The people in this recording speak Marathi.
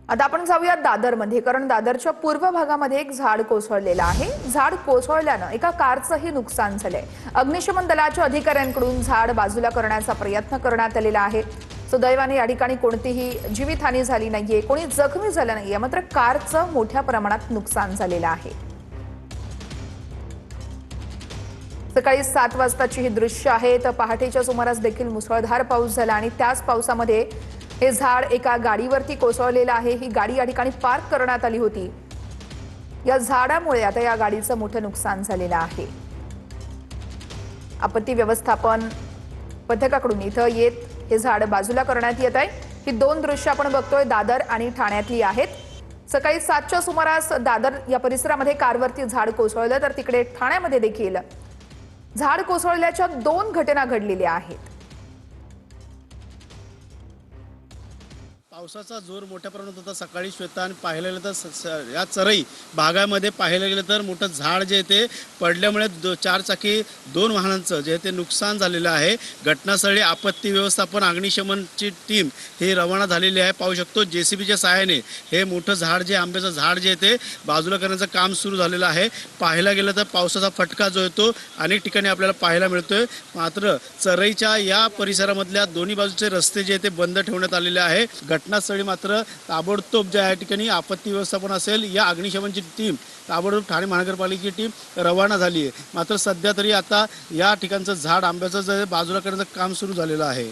आता आपण जाऊया दादरमध्ये, कारण दादरच्या पूर्व भागामध्ये एक झाड कोसळलेलं आहे। झाड कोसळल्यानं एका कारचंही नुकसान झालंय। अग्निशमन दलाच्या अधिकाऱ्यांकडून झाड बाजूला करण्याचा प्रयत्न करण्यात आलेला आहे। सुदैवाने या ठिकाणी कोणतीही जीवितहानी झाली नाहीये, कोणी जखमी झालं नाहीये, मात्र कारचं मोठ्या प्रमाणात नुकसान झालेलं आहे। सकाळी 7 वाजताची ही दृश्य आहेत। पहाटेच्या सुमारास देखील मुसळधार पाऊस झाला आणि त्याच पावसामध्ये हे झाड एका गाडीवरती कोसळलेलं आहे। ही गाडी या ठिकाणी पार्क करण्यात आली होती। या झाडामुळे आता या गाडीचं मोठं नुकसान झालेलं आहे। आपत्ती व्यवस्थापन पथकाकडून इथं येत हे झाड बाजूला करण्यात येत आहे। ही दोन दृश्य आपण बघतोय दादर आणि ठाण्यातली आहेत। सकाळी 7च्या सुमारास दादर या परिसरामध्ये कारवरती झाड कोसळलं, तर तिकडे ठाण्यामध्ये देखील झाड कोसळल्याच्या 2 घटना घडलेल्या आहेत। पावसाचा जोर मोठ्या प्रमाणात होता सकाळी श्वेता, आणि पाहायला गेलं तर या चरई भागामध्ये पाहायला गेलं तर मोठं झाड जे ते पडल्यामुळे 4 चाकी 2 वाहनांचं जे ते नुकसान झालेलं आहे। घटनास्थळी आपत्ती व्यवस्थापन अग्निशमनची टीम ही रवाना झालेली आहे। पाहू शकतो जेसीबीच्या सहाय्याने हे मोठं झाड जे आंब्याचं झाड जे ते बाजूला करण्याचं काम सुरू झालेलं आहे। पाहायला गेलं तर पावसाचा फटका जो येतो अनेक ठिकाणी आपल्याला पाहायला मिळतोय। मात्र चरईच्या या परिसरामधल्या दोन्ही बाजूचे रस्ते जे ते बंद ठेवण्यात आलेले आहे। घटनास्थळी मात्र ताबडतोब ज्या या ठिकाणी आपत्ती व्यवस्थापन असेल या अग्निशमनची टीम ताबडतोब ठाणे महानगरपालिकेची टीम रवाना झाली आहे। मात्र सध्या तरी आता या ठिकाणचं झाड आंब्याचं जे बाजूला करण्याचं काम सुरू झालेलं आहे।